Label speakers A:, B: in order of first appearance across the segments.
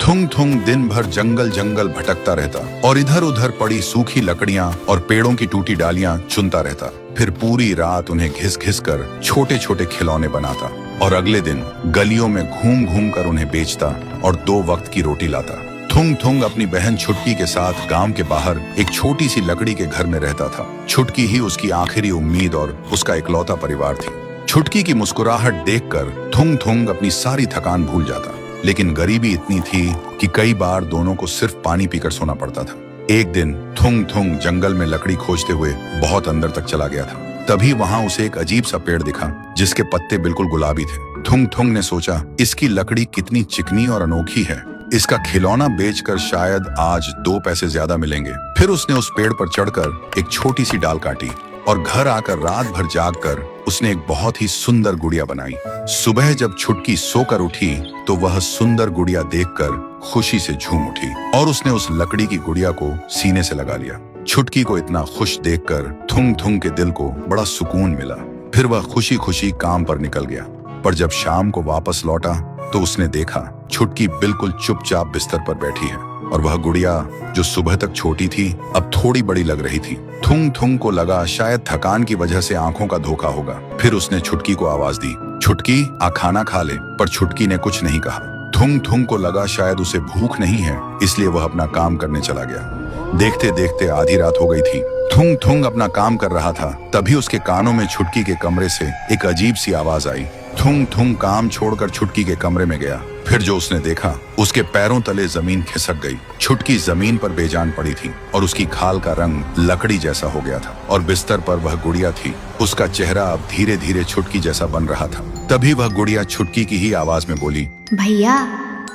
A: थुंग थुंग दिन भर जंगल जंगल भटकता रहता और इधर उधर पड़ी सूखी लकड़ियां और पेड़ों की टूटी डालियां चुनता रहता। फिर पूरी रात उन्हें घिस घिस कर छोटे छोटे खिलौने बनाता और अगले दिन गलियों में घूम घूम कर उन्हें बेचता और 2 वक्त की रोटी लाता। थुंग थुंग अपनी बहन छुटकी के साथ गांव के बाहर एक छोटी सी लकड़ी के घर में रहता था। छुटकी ही उसकी आखिरी उम्मीद और उसका इकलौता परिवार थी। छुटकी की मुस्कुराहट देखकर थुंग थुंग अपनी सारी थकान भूल जाता, लेकिन गरीबी इतनी थी कि कई बार दोनों को सिर्फ पानी पीकर सोना पड़ता था। एक दिन थुंग थुंग जंगल में लकड़ी खोजते हुए बहुत अंदर तक चला गया था। तभी वहां उसे एक अजीब सा पेड़ दिखा जिसके पत्ते बिल्कुल गुलाबी थे। थुंग थुंग ने सोचा, इसकी लकड़ी कितनी चिकनी और अनोखी है, इसका खिलौना बेचकर शायद आज 2 पैसे ज्यादा मिलेंगे। फिर उसने उस पेड़ पर चढ़कर एक छोटी सी डाल काटी और घर आकर रात भर जागकर उसने एक बहुत ही सुंदर गुड़िया बनाई। सुबह जब छुटकी सोकर उठी तो वह सुंदर गुड़िया देखकर खुशी से झूम उठी और उसने उस लकड़ी की गुड़िया को सीने से लगा लिया। छुटकी को इतना खुश देखकर थुंग थुंग के दिल को बड़ा सुकून मिला। फिर वह खुशी खुशी काम पर निकल गया। पर जब शाम को वापस लौटा तो उसने देखा छुटकी बिल्कुल चुपचाप बिस्तर पर बैठी है और वह गुड़िया जो सुबह तक छोटी थी अब थोड़ी बड़ी लग रही थी। थुंग थुंग को लगा शायद थकान की वजह से आंखों का धोखा होगा। फिर उसने छुटकी को आवाज दी, छुटकी आ खाना खा ले। पर छुटकी ने कुछ नहीं कहा। थुंग थुंग को लगा शायद उसे भूख नहीं है, इसलिए वह अपना काम करने चला गया। देखते देखते आधी रात हो गई थी। थुंग थुंग अपना काम कर रहा था, तभी उसके कानों में छुटकी के कमरे से एक अजीब सी आवाज आई। थुंग थुंग काम छोड़कर छुटकी के कमरे में गया। फिर जो उसने देखा, उसके पैरों तले जमीन खिसक गई। छुटकी जमीन पर बेजान पड़ी थी और उसकी खाल का रंग लकड़ी जैसा हो गया था और बिस्तर पर वह गुड़िया थी। उसका चेहरा अब धीरे धीरे छुटकी जैसा बन रहा था। तभी वह गुड़िया छुटकी की ही आवाज में बोली,
B: भैया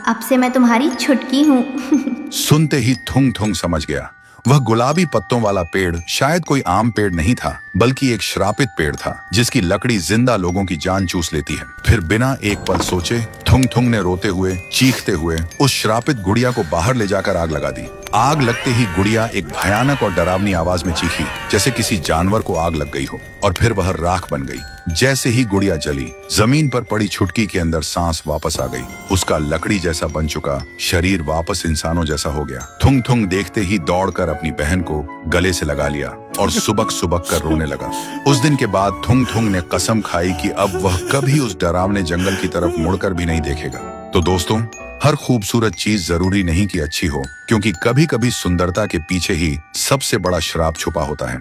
B: अब से मैं तुम्हारी छुटकी हूँ।
A: सुनते ही थुंग थुंग समझ गया, वह गुलाबी पत्तों वाला पेड़ शायद कोई आम पेड़ नहीं था, बल्कि एक श्रापित पेड़ था जिसकी लकड़ी जिंदा लोगों की जान चूस लेती है। फिर बिना एक पल सोचे थुंग थुंग ने रोते हुए चीखते हुए उस श्रापित गुड़िया को बाहर ले जाकर आग लगा दी। आग लगते ही गुड़िया एक भयानक और डरावनी आवाज में चीखी जैसे किसी जानवर को आग लग गई हो और फिर वह राख बन गई। जैसे ही गुड़िया जली, जमीन पर पड़ी छुटकी के अंदर सांस वापस आ गई। उसका लकड़ी जैसा बन चुका शरीर वापस इंसानों जैसा हो गया। थुंग थुंग देखते ही दौड़कर अपनी बहन को गले से लगा लिया और सुबक सुबक कर रोने लगा। उस दिन के बाद थुंग थुंग ने कसम खाई कि अब वह कभी उस डरावने जंगल की तरफ मुड़कर भी नहीं देखेगा। तो दोस्तों, हर खूबसूरत चीज जरूरी नहीं कि अच्छी हो, क्योंकि कभी कभी सुंदरता के पीछे ही सबसे बड़ा श्राप छुपा होता है।